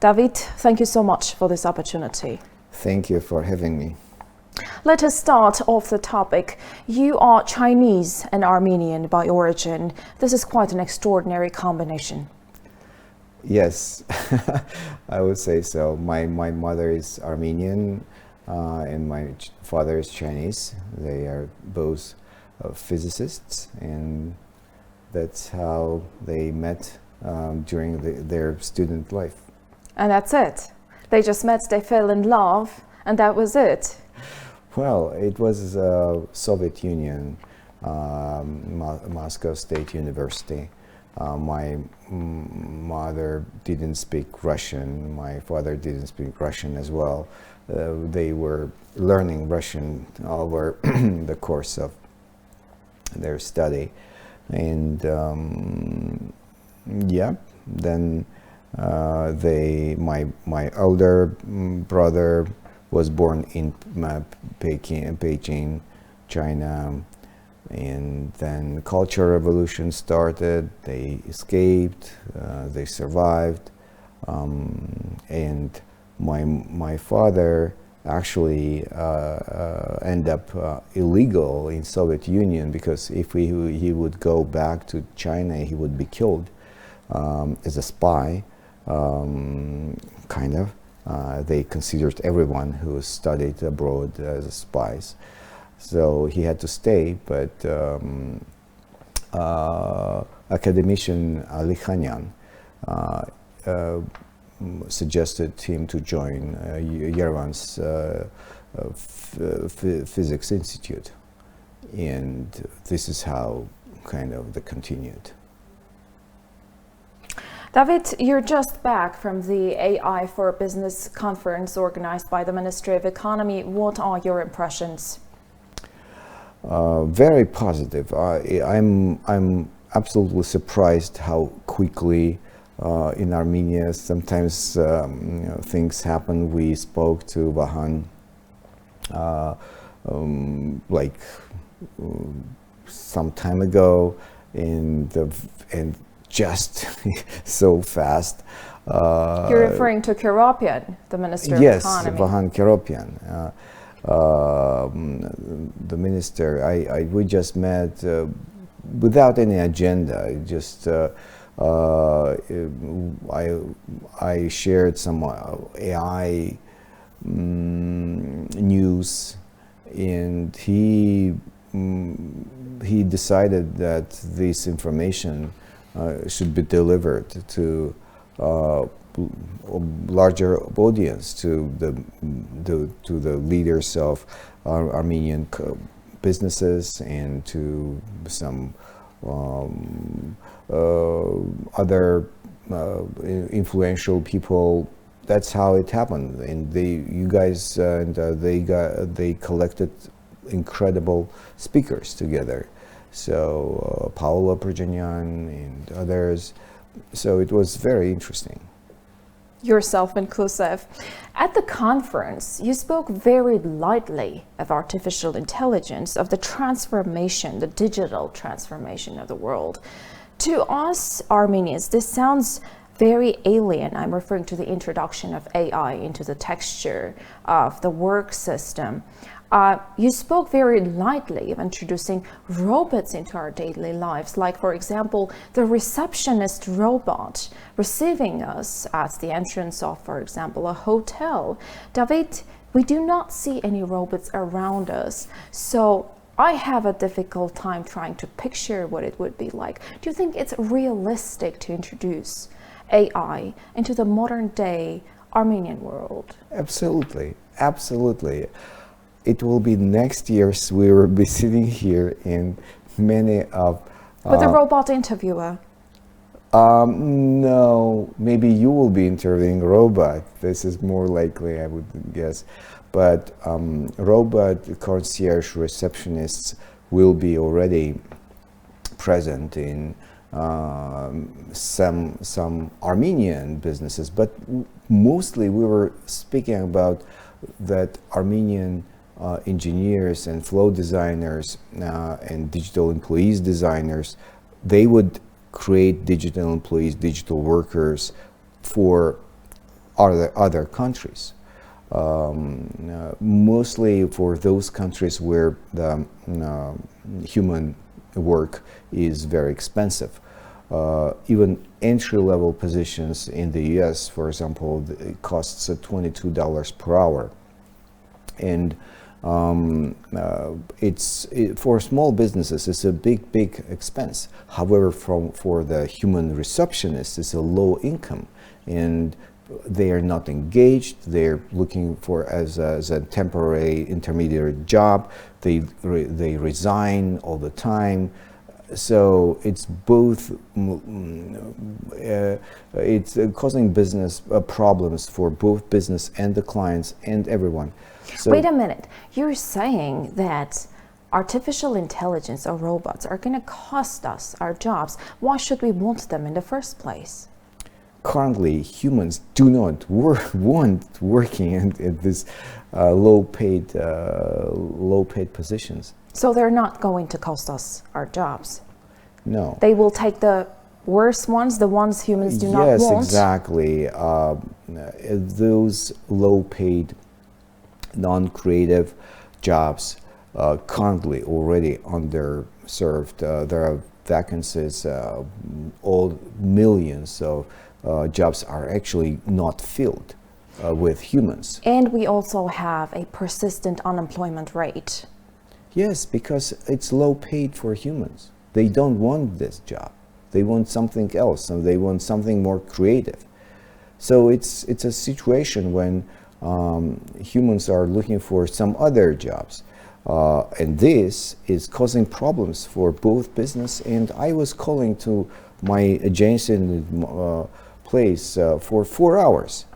David, thank you so much for this opportunity. Thank you for having me. Let us start off the topic. You are Chinese and Armenian by origin. This is quite an extraordinary combination. Yes, I would say so. My mother is Armenian and my father is Chinese. They are both physicists, and that's how they met during their student life. And that's it. They just met, they fell in love, and that was it. Well, it was Soviet Union, Moscow State University. My mother didn't speak Russian. My father didn't speak Russian as well. They were learning Russian over the course of their study, and then my elder brother was born in Beijing, China, and then Cultural Revolution started. They escaped, they survived, and my father actually ended up illegal in Soviet Union, because if he would go back to China, he would be killed as a spy, kind of. They considered everyone who studied abroad as spies. So he had to stay, but academician Ali Khanyan suggested him to join Yerevan's Physics Institute, and this is how kind of they continued. David, you're just back from the AI for Business conference organized by the Ministry of Economy. What are your impressions? Very positive. I'm absolutely surprised how quickly in Armenia sometimes things happen. We spoke to Vahan some time ago, and just so fast. You're referring to Kiropyan, the Minister of Economy. Yes, Vahan Kiropyan. The minister, we just met without any agenda. Just I shared some AI news, and he decided that this information should be delivered to larger audience, to the leaders of Armenian businesses, and to some other influential people. That's how it happened, and they collected incredible speakers together. So Paolo Perjanyan and others. So it was very interesting. Yourself inclusive. At the conference, you spoke very lightly of artificial intelligence, of the transformation, the digital transformation of the world. To us Armenians, this sounds very alien. I'm referring to the introduction of AI into the texture of the work system. You spoke very lightly of introducing robots into our daily lives, like, for example, the receptionist robot receiving us at the entrance of, for example, a hotel. David, we do not see any robots around us, so I have a difficult time trying to picture what it would be like. Do you think it's realistic to introduce AI into the modern day Armenian world? Absolutely, absolutely. It will be next year, so we will be sitting here in many of... With a robot interviewer? No, maybe you will be interviewing a robot. This is more likely, I would guess. But robot concierge receptionists will be already present in some Armenian businesses. But mostly we were speaking about that Armenian engineers and flow designers and digital employees designers, they would create digital employees, digital workers for other countries. Mostly for those countries where the human work is very expensive. Even entry-level positions in the US, for example, it costs $22 per hour. And for small businesses, it's a big expense. However, for the human receptionist, it's a low income, and they are not engaged. They're looking for as a temporary intermediary job. They resign all the time. So it's both. It's causing business problems for both business and the clients and everyone. So wait a minute. You're saying that artificial intelligence or robots are going to cost us our jobs. Why should we want them in the first place? Currently, humans do not want working at this low-paid positions. So they're not going to cost us our jobs. No. They will take the worst ones, the ones humans do not want. Yes, exactly. Those low-paid, non-creative jobs currently already underserved. There are vacancies, all millions of jobs are actually not filled with humans. And we also have a persistent unemployment rate. Yes, because it's low paid for humans. They don't want this job. They want something else, and they want something more creative. So it's a situation when humans are looking for some other jobs. And this is causing problems for both business, and I was calling to my adjacent place for 4 hours.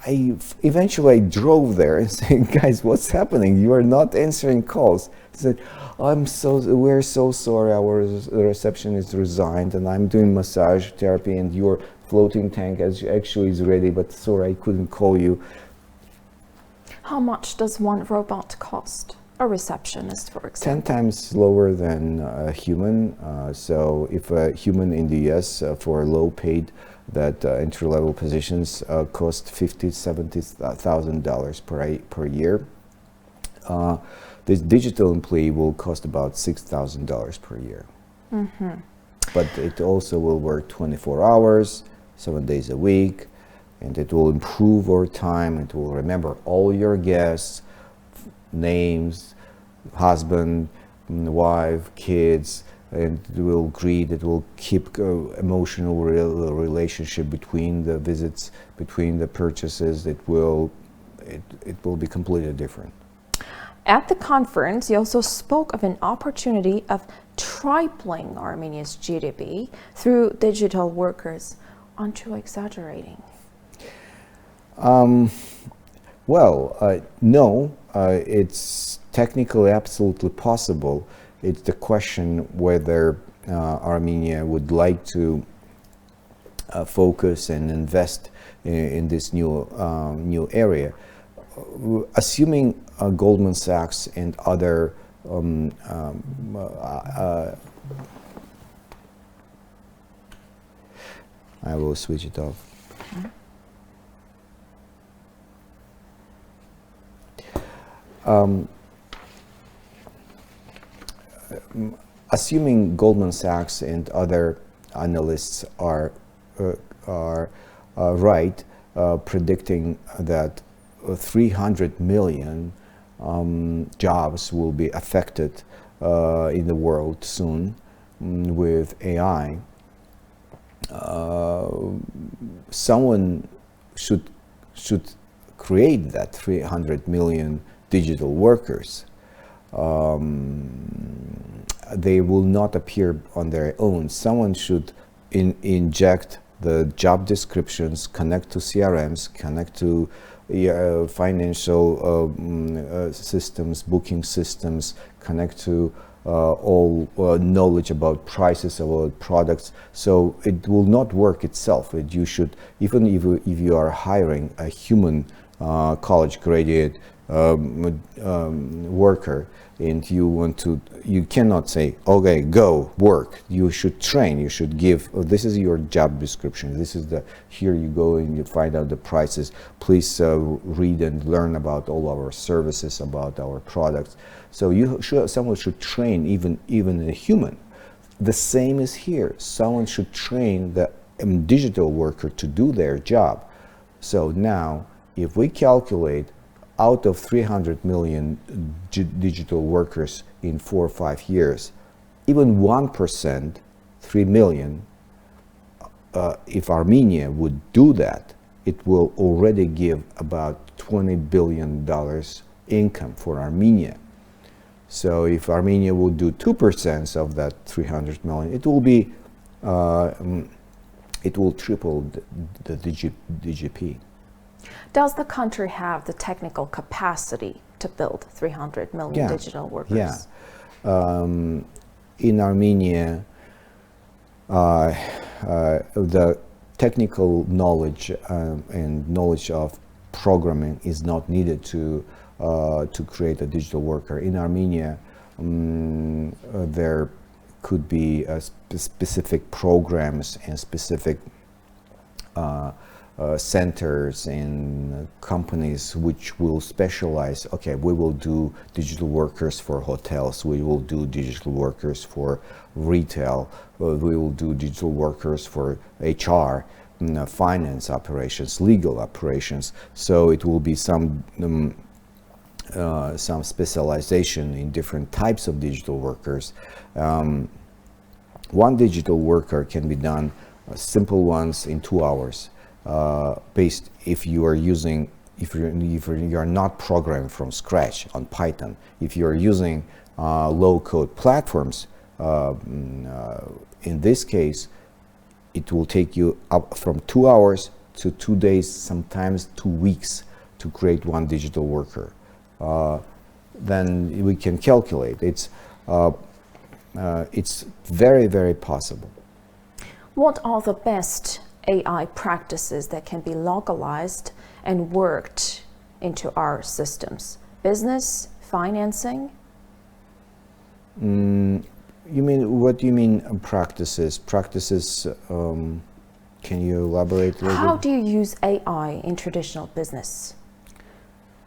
Eventually I drove there and said, guys, what's happening? You are not answering calls. He said, we're so sorry, our receptionist resigned, and I'm doing massage therapy, and your floating tank actually is ready, but sorry, I couldn't call you. How much does one robot cost? A receptionist, for example. 10 times lower than a human. So if a human in the US for low paid, that entry-level positions cost $50,000-$70,000 per year. This digital employee will cost about $6,000 per year. Mm-hmm. But it also will work 24 hours, 7 days a week, and it will improve over time. It will remember all your guests, names, husband, wife, kids, and it will greet, it will keep emotional relationship between the visits, between the purchases. It will be completely different. At the conference, you also spoke of an opportunity of tripling Armenia's GDP through digital workers. Aren't you exaggerating? No, it's technically absolutely possible. It's the question whether Armenia would like to focus and invest in this new area. Assuming Goldman Sachs and other I will switch it off. Assuming Goldman Sachs and other analysts are right, predicting that 300 million jobs will be affected in the world soon with AI, someone should create that 300 million digital workers. They will not appear on their own. Someone should inject the job descriptions, connect to CRMs, connect to financial systems, booking systems, connect to all knowledge about prices, about products. So it will not work itself. You should, even if you are hiring a human college graduate, worker, and you cannot say, okay, go work. You should train. You should give. Oh, this is your job description. This is here you go and you find out the prices. Please read and learn about all our services, about our products. So someone should train even a human. The same is here. Someone should train the digital worker to do their job. So now, if we calculate out of 300 million digital workers in 4 or 5 years, even 1%, 3 million, if Armenia would do that, it will already give about $20 billion income for Armenia. So if Armenia will do 2% of that 300 million, it will be, it will triple the DGP. Does the country have the technical capacity to build 300 million digital workers? Yeah. In Armenia, the technical knowledge and knowledge of programming is not needed to create a digital worker. In Armenia, there could be specific programs and specific centers and companies which will specialize. Okay, we will do digital workers for hotels, we will do digital workers for retail, we will do digital workers for HR, finance operations, legal operations. So it will be some specialization in different types of digital workers. One digital worker can be done, simple ones, in 2 hours. Based if you are not programming from scratch on Python, if you are using low-code platforms, in this case, it will take you up from 2 hours to 2 days, sometimes 2 weeks, to create one digital worker. Then we can calculate. It's very, very possible. What are the best AI practices that can be localized and worked into our systems? Business, financing? What do you mean practices? Practices, can you elaborate a little bit? How do you use AI in traditional business?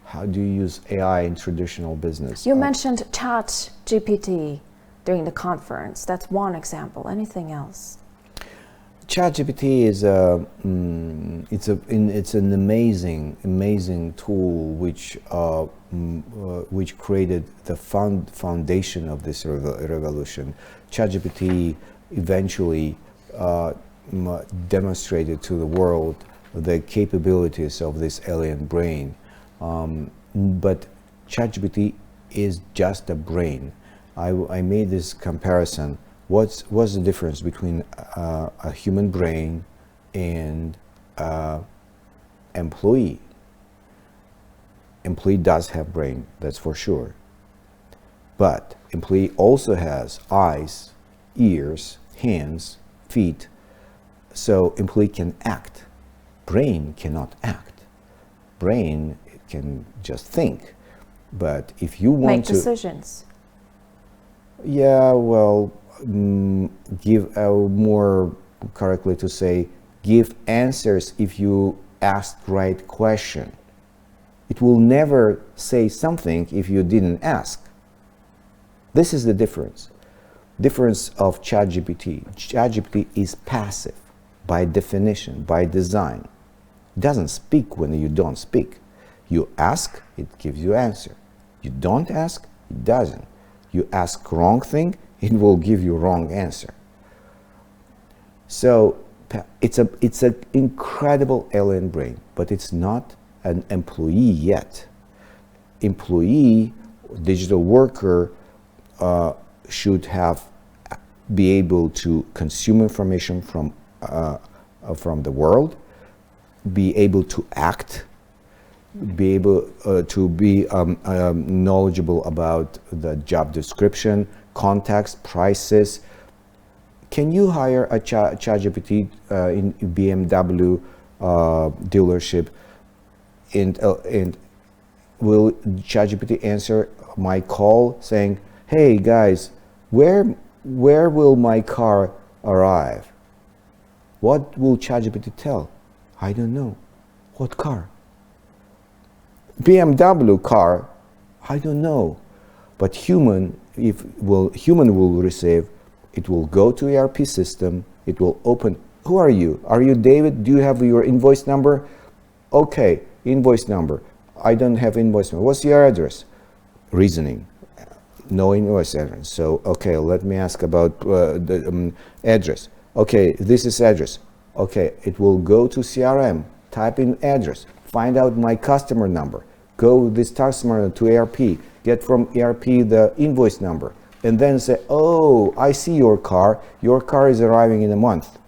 How do you use AI in traditional business? You mentioned ChatGPT during the conference. That's one example. Anything else? ChatGPT is it's an amazing tool which created the foundation of this revolution. ChatGPT eventually demonstrated to the world the capabilities of this alien brain, but ChatGPT is just a brain. I made this comparison. What's the difference between a human brain and employee? Employee does have brain, that's for sure. But employee also has eyes, ears, hands, feet. So employee can act. Brain cannot act. Brain can just think. But if you want to make decisions. Yeah, well, give more correctly to say, give answers if you ask right question. It will never say something if you didn't ask. This is the difference. Difference of ChatGPT. ChatGPT is passive by definition, by design. It doesn't speak when you don't speak. You ask, it gives you answer. You don't ask, it doesn't. You ask wrong thing, it will give you wrong answer. So it's an incredible alien brain, but it's not an employee yet. Employee, digital worker, should be able to consume information from the world, be able to act, be able to be knowledgeable about the job description, context, prices. Can you hire a ChatGPT in BMW dealership and will ChatGPT answer my call saying, "Hey guys, where will my car arrive?" What will ChatGPT tell? I don't know. What car? BMW car? I don't know. But human will receive. It will go to ERP system. It will open. Who are you? Are you David? Do you have your invoice number? Okay, invoice number. I don't have invoice number. What's your address? Reasoning. No invoice address. So, okay, let me ask about the address. Okay, this is address. Okay, it will go to CRM, type in address, find out my customer number, go this customer to ERP, get from ERP the invoice number, and then say, "Oh, I see your car is arriving in a month."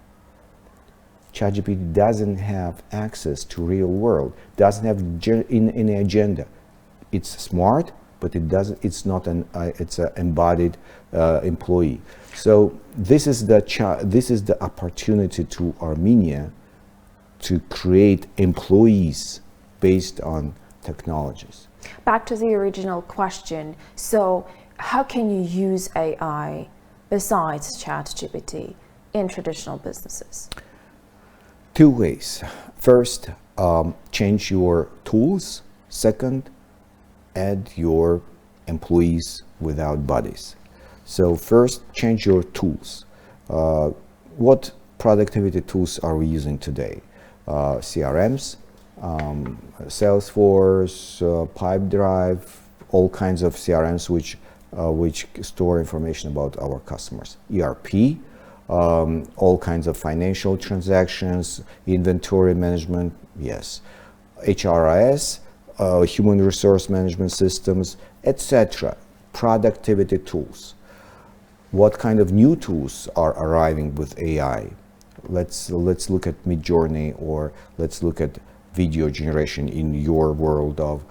ChatGPT doesn't have access to real world, doesn't have any agenda. It's smart, but it's not it's an embodied employee. So this is the opportunity to Armenia to create employees based on technologies. Back to the original question. So how can you use AI besides ChatGPT in traditional businesses? Two ways. First, change your tools. Second, add your employees without bodies. So first, change your tools. What productivity tools are we using today? CRMs, Salesforce, Pipedrive, all kinds of CRMs which store information about our customers. ERP, all kinds of financial transactions, inventory management, yes. HRIS, human resource management systems, etc. Productivity tools. What kind of new tools are arriving with AI? Let's look at Midjourney, or let's look at video generation in your world of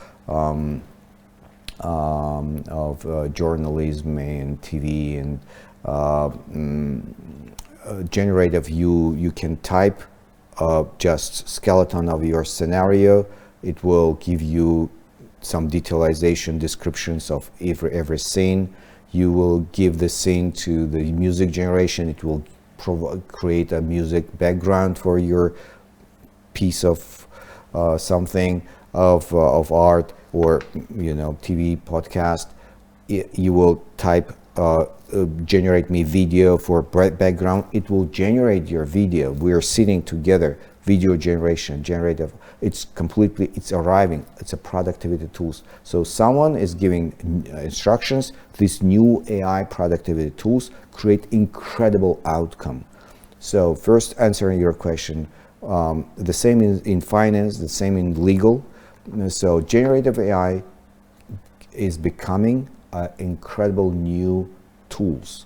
journalism and TV and generative. You can type just skeleton of your scenario. It will give you some detailization descriptions of every scene. You will give the scene to the music generation. It will create a music background for your piece of something of art, or TV podcast. You will type generate me video for background. It will generate your video. We are sitting together. Video generation, generative. It's arriving. It's a productivity tools. So someone is giving instructions. These new AI productivity tools create incredible outcome. So first, answering your question, the same in finance, the same in legal. So generative AI is becoming incredible new tools.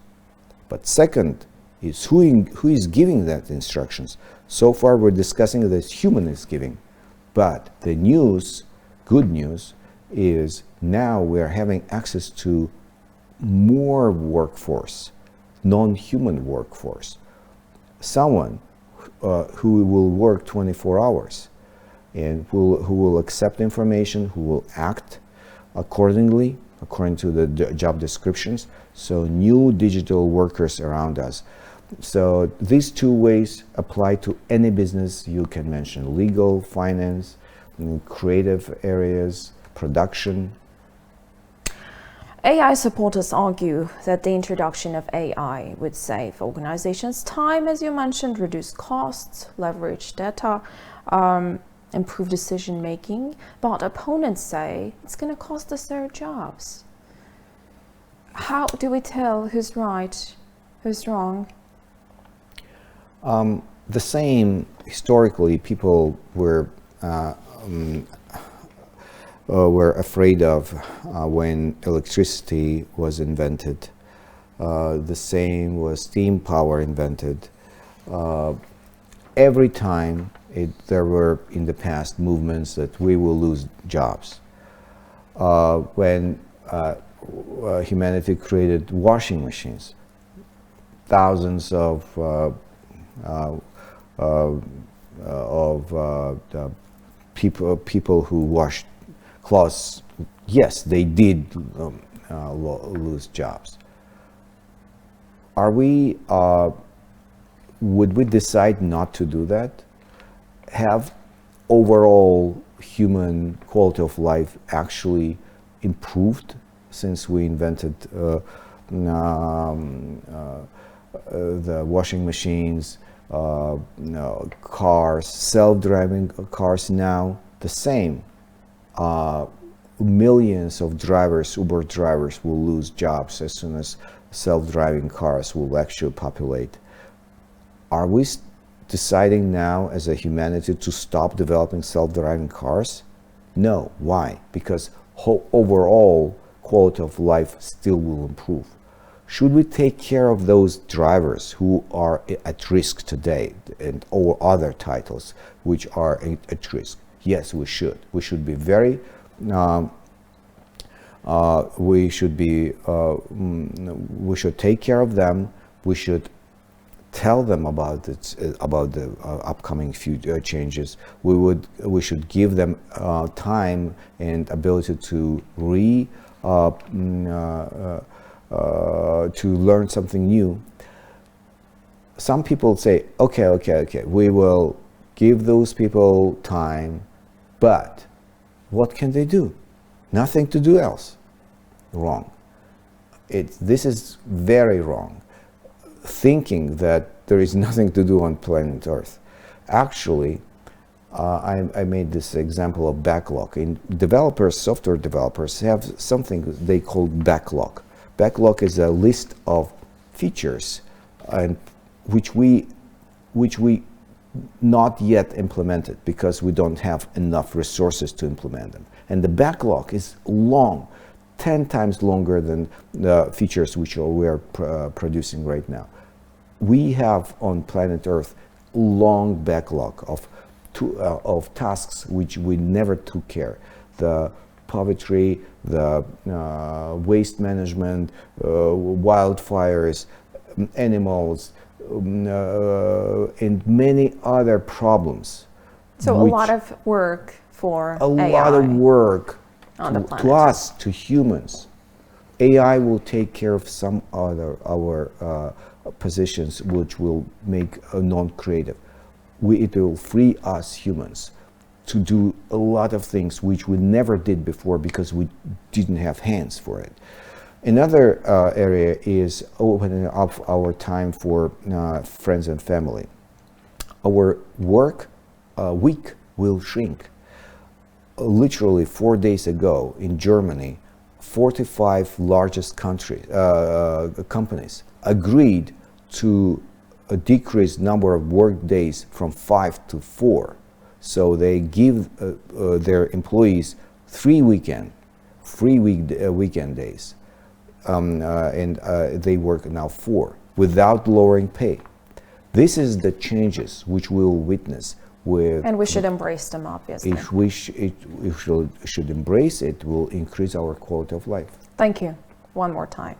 But second is who is giving that instructions. So far we're discussing that human is giving, but the good news is now we're having access to more workforce, non-human workforce. Someone who will work 24 hours and who will accept information, who will act accordingly, according to the job descriptions. So new digital workers around us. So these two ways apply to any business you can mention: legal, finance, creative areas, production. AI supporters argue that the introduction of AI would save organizations time, as you mentioned, reduce costs, leverage data, improve decision making. But opponents say it's going to cost us their jobs. How do we tell who's right, who's wrong? The same historically, people were afraid of when electricity was invented. The same was steam power invented. Every time there were in the past movements that we will lose jobs. When humanity created washing machines, thousands of people who washed clause, yes, they did lose jobs. Are we? Would we decide not to do that? Have overall human quality of life actually improved since we invented the washing machines, cars, self-driving cars now? The same. Millions of drivers, Uber drivers, will lose jobs as soon as self-driving cars will actually populate. Are we deciding now as a humanity to stop developing self-driving cars? No. Why? Because overall quality of life still will improve. Should we take care of those drivers who are at risk today and or other titles which are at risk? Yes, we should. We should be very we should take care of them. We should tell them about it, about the upcoming future changes. We should give them time and ability to learn something new. Some people say, okay, we will give those people time, but what can they do? Nothing to do else. Wrong. This is very wrong. Thinking that there is nothing to do on planet Earth. Actually, I made this example of backlog. In developers, software developers have something they call backlog. Backlog is a list of features and which we not yet implemented because we don't have enough resources to implement them. And the backlog is long, 10 times longer than the features which we are producing right now. We have on planet Earth long backlog of tasks which we never took care. The poverty, the waste management, wildfires, animals, and many other problems. So a lot of work for a AI lot of work on the planet. to us, to humans. AI will take care of some other our positions which will make non-creative. It will free us humans to do a lot of things which we never did before because we didn't have hands for it. Another area is opening up our time for friends and family. Our work week will shrink. Literally 4 days ago in Germany, 45 largest companies agreed to a decreased number of work days from 5 to 4. So they give their employees 3 weekend days. And they work now 4 without lowering pay. This is the changes which we'll witness with. And we should embrace them, obviously. If we should embrace it, will increase our quality of life. Thank you. One more time.